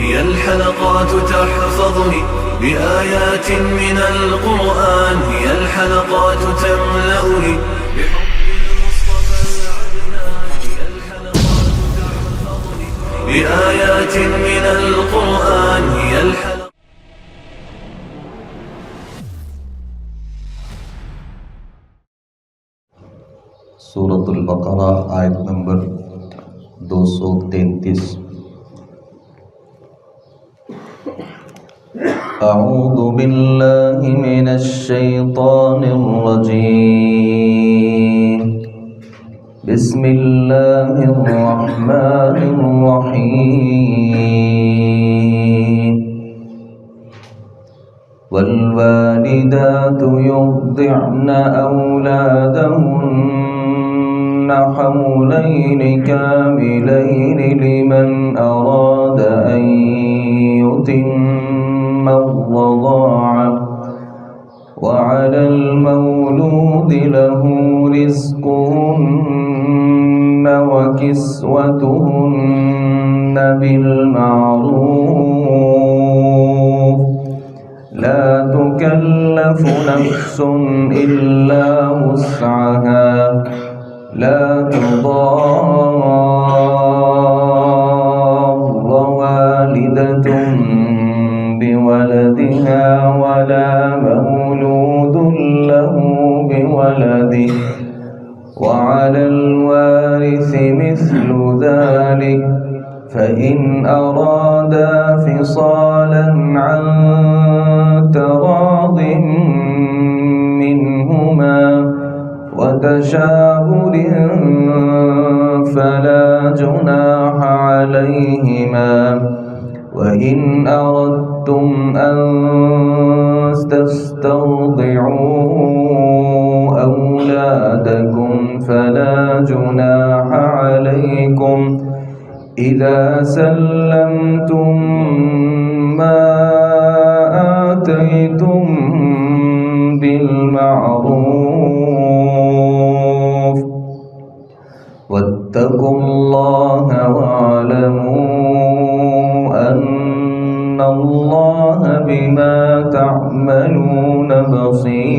هي الحلقات تحفظني بآيات من القرآن، هي الحلقات تملأني بحب المصطفى العدنان، هي الحلقات تحفظني بآيات من القرآن، هي الحلقات. سورۃ البقرہ آیت نمبر 233. اعوذ باللہ من الشیطان الرجیم. بسم اللہ الرحمن الرحیم. والوالدات يرضعن أولادهن حولين كاملين لمن أراد أن يتم الرضاعة، وعلى المولود له رزقهن وكسوتهن بالمعروف، لا تكلف نفس إلا وسعها، لا تضار والدة بولدها ولا مولود له بولده، وعلى الوارث مثل ذلك، فإن أرادا فصالا عن تراض منهما وتشاور فلا جناح عليهما، وإن أردتم أن تسترضعوا أولادكم فلا جناح عليكم إذا سلمتم ما آتيتم بالمعروف، واتقوا الله واعلموا أن الله بما تعملون بصير.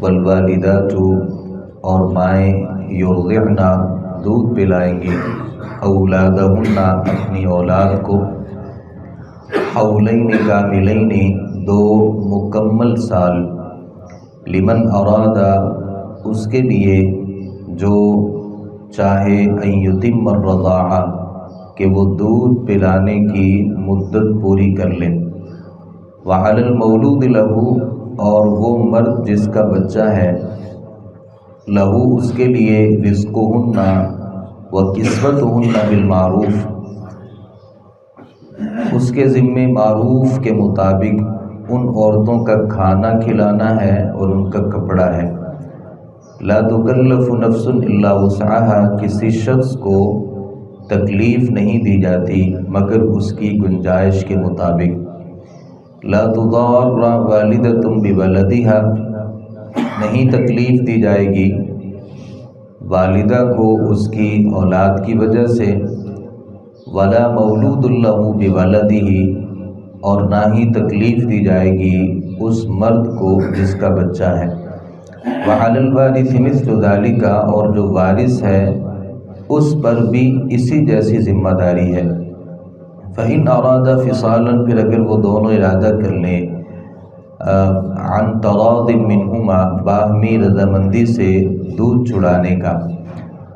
والوالدات اور مائیں یرضعن دودھ پلائیں گی اولادہن اپنی اولاد کو حولین کاملین دو مکمل سال، لمن ارادہ اس کے لیے جو چاہے ان یتم الرضاعہ کہ وہ دودھ پلانے کی مدت پوری کر لے، وعلی المولود لہ اور وہ مرد جس کا بچہ ہے، لہو اس کے لیے رزقہن وکسوتہن بالمعروف اس کے ذمے معروف کے مطابق ان عورتوں کا کھانا کھلانا ہے اور ان کا کپڑا ہے. لا تکلف نفس الا وسعها کسی شخص کو تکلیف نہیں دی جاتی مگر اس کی گنجائش کے مطابق. لا تضار والدۃ بولدها نہیں تکلیف دی جائے گی والدہ کو اس کی اولاد کی وجہ سے، ولا مولود لہ بولدہ اور نہ ہی تکلیف دی جائے گی اس مرد کو جس کا بچہ ہے. وعلی الوارث مثل ذلک اور جو وارث ہے اس پر بھی اسی جیسی ذمہ داری ہے. فإن اراد فصالا پھر اگر وہ دونوں ارادہ کر لیں عن تراض منہما باہمی رضامندی سے دودھ چھڑانے کا،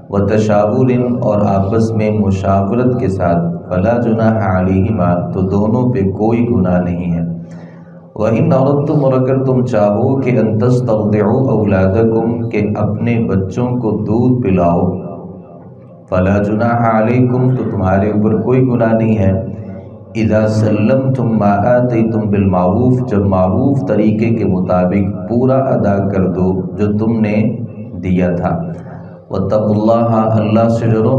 وتشاور اور آپس میں مشاورت کے ساتھ، فلا جناح علیہما تو دونوں پہ کوئی گناہ نہیں ہے. وَإِنْ أَرَدْتُمْ اور اگر تم چاہو کہ أَن تَسْتَرْضِعُوا أَوْلَادَكُمْ کہ اپنے بچوں کو دودھ پلاؤ، فلا جناح علیکم تو تمہارے اوپر کوئی گناہ نہیں ہے. اذا سلمتم ما آتیتم بالمعروف جب معروف طریقے کے مطابق پورا ادا کر دو جو تم نے دیا تھا. واتقوا اللہ اللہ سے ڈرو،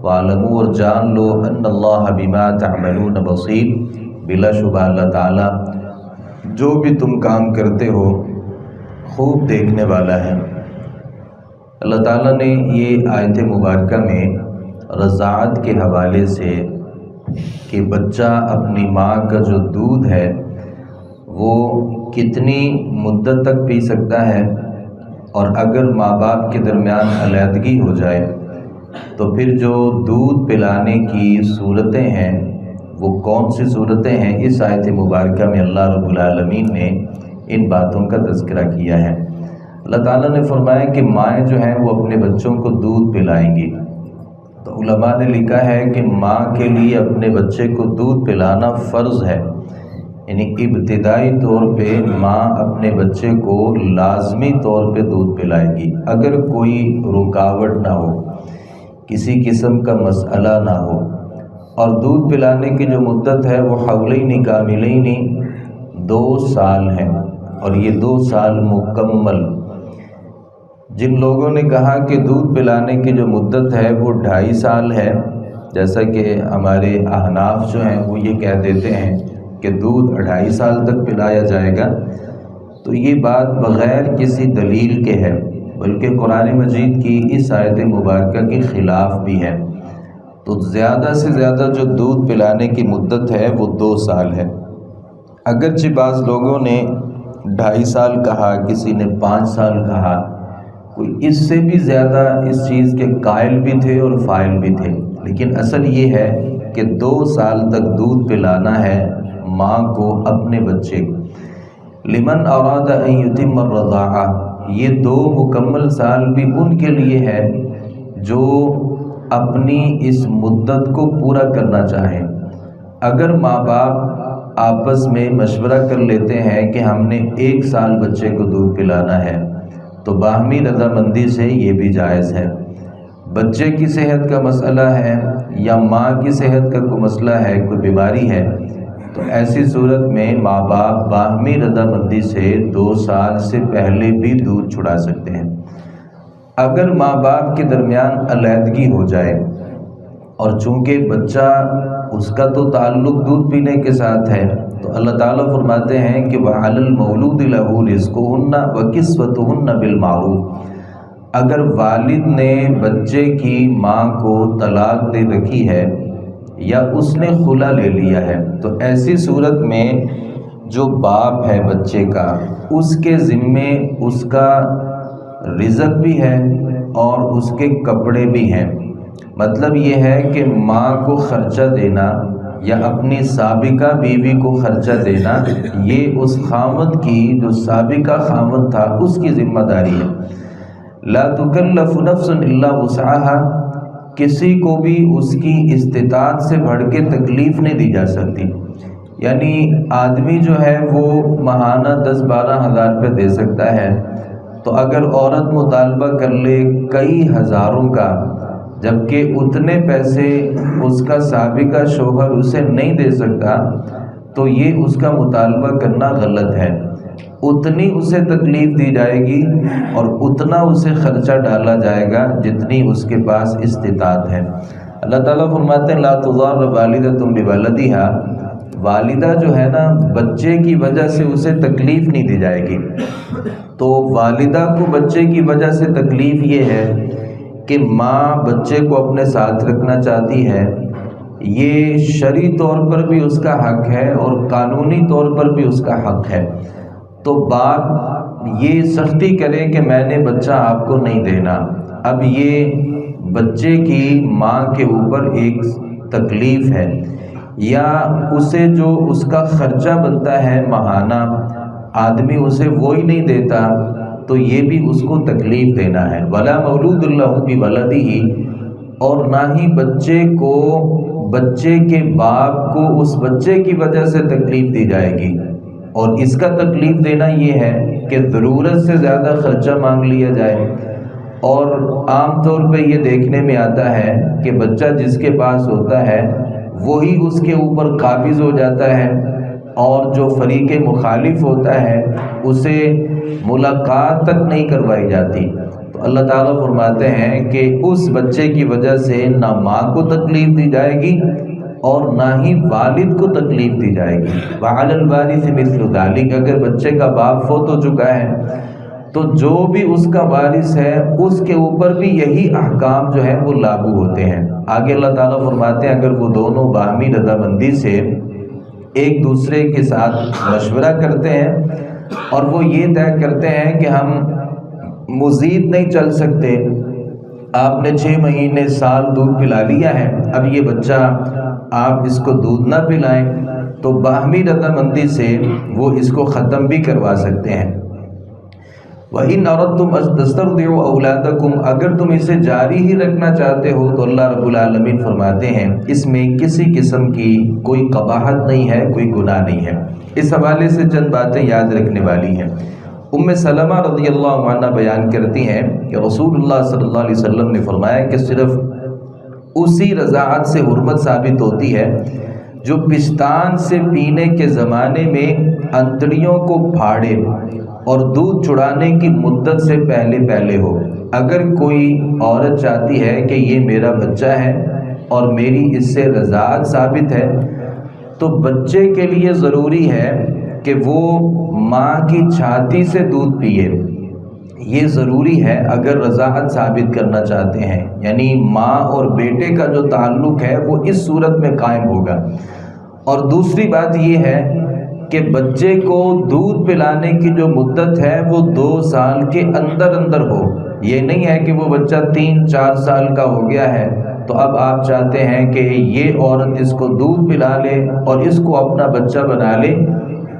وعلموا اور جان لو ان اللہ بما تعملون بصیر بلا شبہ اللہ تعالیٰ جو بھی تم کام کرتے ہو خوب دیکھنے والا ہے. اللہ تعالیٰ نے یہ آیت مبارکہ میں رضاعت کے حوالے سے کہ بچہ اپنی ماں کا جو دودھ ہے وہ کتنی مدت تک پی سکتا ہے، اور اگر ماں باپ کے درمیان علیحدگی ہو جائے تو پھر جو دودھ پلانے کی صورتیں ہیں وہ کون سی صورتیں ہیں، اس آیت مبارکہ میں اللہ رب العالمین نے ان باتوں کا تذکرہ کیا ہے۔ اللہ تعالیٰ نے فرمایا کہ مائیں جو ہیں وہ اپنے بچوں کو دودھ پلائیں گی، تو علماء نے لکھا ہے کہ ماں کے لیے اپنے بچے کو دودھ پلانا فرض ہے، یعنی ابتدائی طور پہ ماں اپنے بچے کو لازمی طور پہ دودھ پلائے گی، اگر کوئی رکاوٹ نہ ہو، کسی قسم کا مسئلہ نہ ہو۔ اور دودھ پلانے کی جو مدت ہے وہ حولین کاملین 2 سال ہے، اور یہ 2 سال مکمل۔ جن لوگوں نے کہا کہ دودھ پلانے کی جو مدت ہے وہ 2.5 سال ہے، جیسا کہ ہمارے احناف جو ہیں وہ یہ کہہ دیتے ہیں کہ دودھ 2.5 سال تک پلایا جائے گا، تو یہ بات بغیر کسی دلیل کے ہے، بلکہ قرآن مجید کی اس آیت مبارکہ کے خلاف بھی ہے۔ تو زیادہ سے زیادہ جو دودھ پلانے کی مدت ہے وہ 2 سال ہے۔ اگرچہ بعض لوگوں نے 2.5 سال کہا، کسی نے 5 سال کہا، کوئی اس سے بھی زیادہ اس چیز کے قائل بھی تھے اور فاعل بھی تھے، لیکن اصل یہ ہے کہ 2 سال تک دودھ پلانا ہے ماں کو اپنے بچے کو۔ لمن اراد ان یتم الرضاعہ، یہ 2 مکمل سال بھی ان کے لیے ہے جو اپنی اس مدت کو پورا کرنا چاہیں۔ اگر ماں باپ آپس میں مشورہ کر لیتے ہیں کہ ہم نے 1 سال بچے کو دودھ پلانا ہے تو باہمی رضامندی سے یہ بھی جائز ہے۔ بچے کی صحت کا مسئلہ ہے یا ماں کی صحت کا کوئی مسئلہ ہے، کوئی بیماری ہے، تو ایسی صورت میں ماں باپ باہمی رضامندی سے 2 سال سے پہلے بھی دودھ چھڑا سکتے ہیں۔ اگر ماں باپ کے درمیان علیحدگی ہو جائے، اور چونکہ بچہ اس کا تو تعلق دودھ پینے کے ساتھ ہے، تو اللہ تعالیٰ فرماتے ہیں کہ وَعَلَى الْمَوْلُودِ لَهُ رِزْقُهُنَّ وَكِسْوَتُهُنَّ بِالْمَعْرُوفِ، اگر والد نے بچے کی ماں کو طلاق دے رکھی ہے یا اس نے خلا لے لیا ہے، تو ایسی صورت میں جو باپ ہے بچے کا، اس کے ذمے اس کا رزق بھی ہے اور اس کے کپڑے بھی ہیں۔ مطلب یہ ہے کہ ماں کو خرچہ دینا یا اپنی سابقہ بیوی کو خرچہ دینا، یہ اس خاوند کی جو سابقہ خاوند تھا اس کی ذمہ داری ہے۔ لا تکلف نفس الا وسعها، کسی کو بھی اس کی استطاعت سے بڑھ کے تکلیف نہیں دی جا سکتی۔ یعنی آدمی جو ہے وہ ماہانہ 10-12 ہزار روپے دے سکتا ہے، تو اگر عورت مطالبہ کر لے کئی ہزاروں کا، جبکہ اتنے پیسے اس کا سابقہ شوہر اسے نہیں دے سکتا، تو یہ اس کا مطالبہ کرنا غلط ہے۔ اتنی اسے تکلیف دی جائے گی اور اتنا اسے خرچہ ڈالا جائے گا جتنی اس کے پاس استطاعت ہے۔ اللہ تعالیٰ فرماتے ہیں لا تضار والدۃ بولدہا، والدہ جو ہے نا بچے کی وجہ سے اسے تکلیف نہیں دی جائے گی۔ تو والدہ کو بچے کی وجہ سے تکلیف یہ ہے کہ ماں بچے کو اپنے ساتھ رکھنا چاہتی ہے، یہ شرعی طور پر بھی اس کا حق ہے اور قانونی طور پر بھی اس کا حق ہے۔ تو باپ یہ سختی کرے کہ میں نے بچہ آپ کو نہیں دینا، اب یہ بچے کی ماں کے اوپر ایک تکلیف ہے، یا اسے جو اس کا خرچہ بنتا ہے ماہانہ آدمی اسے وہی نہیں دیتا، تو یہ بھی اس کو تکلیف دینا ہے۔ وَلَا مَوْلُودٌ لَهُ بِوَلَدِهِ، اور نہ ہی بچے کو بچے کے باپ کو اس بچے کی وجہ سے تکلیف دی جائے گی۔ اور اس کا تکلیف دینا یہ ہے کہ ضرورت سے زیادہ خرچہ مانگ لیا جائے، اور عام طور پہ یہ دیکھنے میں آتا ہے کہ بچہ جس کے پاس ہوتا ہے وہی اس کے اوپر قابض ہو جاتا ہے، اور جو فریق مخالف ہوتا ہے اسے ملاقات تک نہیں کروائی جاتی۔ تو اللہ تعالیٰ فرماتے ہیں کہ اس بچے کی وجہ سے نہ ماں کو تکلیف دی جائے گی اور نہ ہی والد کو تکلیف دی جائے گی۔ وَعَلَى الْوَارِثِ مِثْلُ ذَلِكَ، اگر بچے کا باپ فوت ہو چکا ہے تو جو بھی اس کا وارث ہے اس کے اوپر بھی یہی احکام جو ہے وہ لاگو ہوتے ہیں۔ آگے اللہ تعالیٰ فرماتے ہیں اگر وہ دونوں باہمی رضامندی سے ایک دوسرے کے ساتھ مشورہ کرتے ہیں اور وہ یہ طے کرتے ہیں کہ ہم مزید نہیں چل سکتے، آپ نے 6 مہینے سال دودھ پلا لیا ہے، اب یہ بچہ آپ اس کو دودھ نہ پلائیں، تو باہمی رضامندی سے وہ اس کو ختم بھی کروا سکتے ہیں۔ وَإِنْ أَرَدْتُمْ أَن تَسْتَرْضِعُوا أَوْلَادَكُمْ، اگر تم اسے جاری ہی رکھنا چاہتے ہو تو اللہ رب العالمین فرماتے ہیں اس میں کسی قسم کی کوئی قباحت نہیں ہے، کوئی گناہ نہیں ہے۔ اس حوالے سے چند باتیں یاد رکھنے والی ہیں۔ ام سلمہ رضی اللہ عنہ بیان کرتی ہیں کہ رسول اللہ صلی اللہ علیہ وسلم نے فرمایا کہ صرف اسی رضاعت سے حرمت ثابت ہوتی ہے جو پشتان سے پینے کے زمانے میں انتڑیوں کو پھاڑے اور دودھ چھڑانے کی مدت سے پہلے ہو۔ اگر کوئی عورت چاہتی ہے کہ یہ میرا بچہ ہے اور میری اس سے رضاعت ثابت ہے، تو بچے کے لیے ضروری ہے کہ وہ ماں کی چھاتی سے دودھ پیے، یہ ضروری ہے اگر رضاعت ثابت کرنا چاہتے ہیں، یعنی ماں اور بیٹے کا جو تعلق ہے وہ اس صورت میں قائم ہوگا۔ اور دوسری بات یہ ہے کہ بچے کو دودھ پلانے کی جو مدت ہے وہ 2 سال کے اندر ہو۔ یہ نہیں ہے کہ وہ بچہ 3-4 سال کا ہو گیا ہے تو اب آپ چاہتے ہیں کہ یہ عورت اس کو دودھ پلا لے اور اس کو اپنا بچہ بنا لے،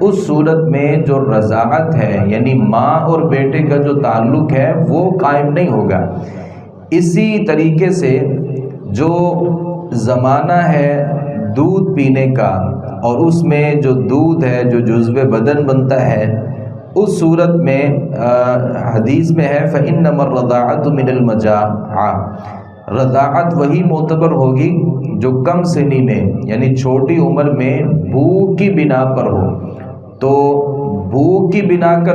اس صورت میں جو رضاعت ہے یعنی ماں اور بیٹے کا جو تعلق ہے وہ قائم نہیں ہوگا۔ اسی طریقے سے جو زمانہ ہے دودھ پینے کا اور اس میں جو دودھ ہے جو جزو بدن بنتا ہے، اس صورت میں حدیث میں ہے فَإِنَّمَا الرَّضَاعَةُ مِنَ الْمَجَاعَةِ، رضاعت وہی معتبر ہوگی جو کم سنی میں یعنی چھوٹی عمر میں بھوک کی بنا پر ہو۔ تو بھوک کی بنا کا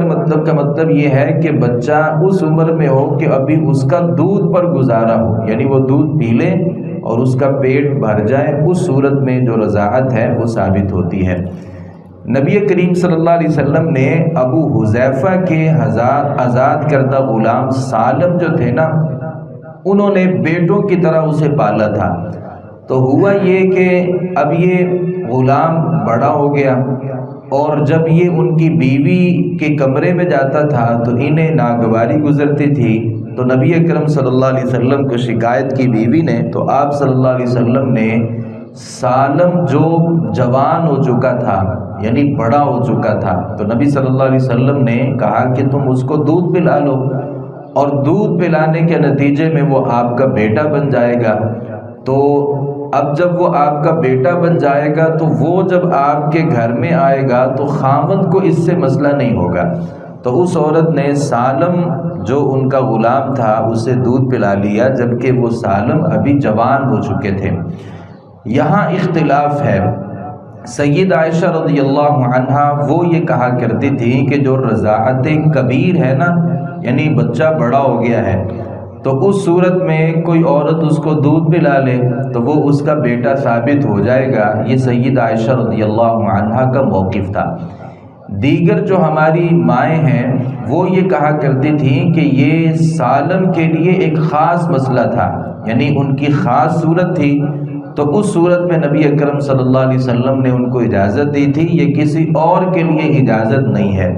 مطلب یہ ہے کہ بچہ اس عمر میں ہو کہ ابھی اس کا دودھ پر گزارا ہو، یعنی وہ دودھ پی لے اور اس کا پیٹ بھر جائے، اس صورت میں جو رضاعت ہے وہ ثابت ہوتی ہے۔ نبی کریم صلی اللہ علیہ وسلم نے ابو حذیفہ کے آزاد کردہ غلام سالم جو تھے نا، انہوں نے بیٹوں کی طرح اسے پالا تھا۔ تو ہوا یہ کہ اب یہ غلام بڑا ہو گیا اور جب یہ ان کی بیوی کے کمرے میں جاتا تھا تو انہیں ناگواری گزرتی تھی، تو نبی اکرم صلی اللہ علیہ وسلم کو شکایت کی بیوی نے، تو آپ صلی اللہ علیہ وسلم نے سالم جو جوان ہو چکا تھا یعنی بڑا ہو چکا تھا، تو نبی صلی اللہ علیہ وسلم نے کہا کہ تم اس کو دودھ پلا لو اور دودھ پلانے کے نتیجے میں وہ آپ کا بیٹا بن جائے گا۔ تو اب جب وہ آپ کا بیٹا بن جائے گا تو وہ جب آپ کے گھر میں آئے گا تو خاوند کو اس سے مسئلہ نہیں ہوگا۔ تو اس عورت نے سالم جو ان کا غلام تھا اسے دودھ پلا لیا، جبکہ وہ سالم ابھی جوان ہو چکے تھے۔ یہاں اختلاف ہے۔ سید عائشہ رضی اللہ عنہا وہ یہ کہا کرتی تھی کہ جو رضاعت کبیر ہے نا، یعنی بچہ بڑا ہو گیا ہے، تو اس صورت میں کوئی عورت اس کو دودھ پلا لے تو وہ اس کا بیٹا ثابت ہو جائے گا۔ یہ سید عائشہ رضی اللہ عنہا کا موقف تھا۔ دیگر جو ہماری مائیں ہیں وہ یہ کہا کرتی تھیں کہ یہ سالم کے لیے ایک خاص مسئلہ تھا، یعنی ان کی خاص صورت تھی، تو اس صورت میں نبی اکرم صلی اللہ علیہ وسلم نے ان کو اجازت دی تھی، یہ کسی اور کے لیے اجازت نہیں ہے۔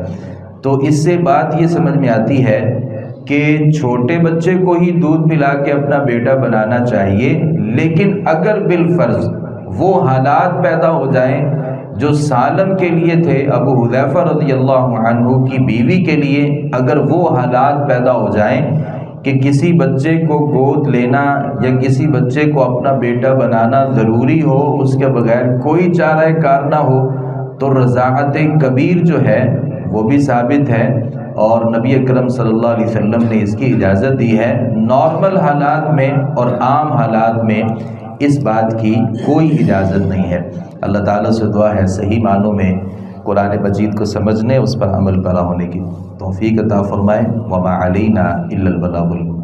تو اس سے بات یہ سمجھ میں آتی ہے کہ چھوٹے بچے کو ہی دودھ پلا کے اپنا بیٹا بنانا چاہیے، لیکن اگر بالفرض وہ حالات پیدا ہو جائیں جو سالم کے لیے تھے، ابو حذیفہ رضی اللہ عنہ کی بیوی کے لیے اگر وہ حالات پیدا ہو جائیں کہ کسی بچے کو گود لینا یا کسی بچے کو اپنا بیٹا بنانا ضروری ہو، اس کے بغیر کوئی چارہ کار نہ ہو، تو رضاعت کبیر جو ہے وہ بھی ثابت ہے اور نبی اکرم صلی اللہ علیہ وسلم نے اس کی اجازت دی ہے۔ نارمل حالات میں اور عام حالات میں اس بات کی کوئی اجازت نہیں ہے۔ اللہ تعالیٰ سے دعا ہے صحیح معنوں میں قرآن مجید کو سمجھنے، اس پر عمل پیرا ہونے کی توفیق عطا فرمائے۔ وما علینا الا البلاغ المبین۔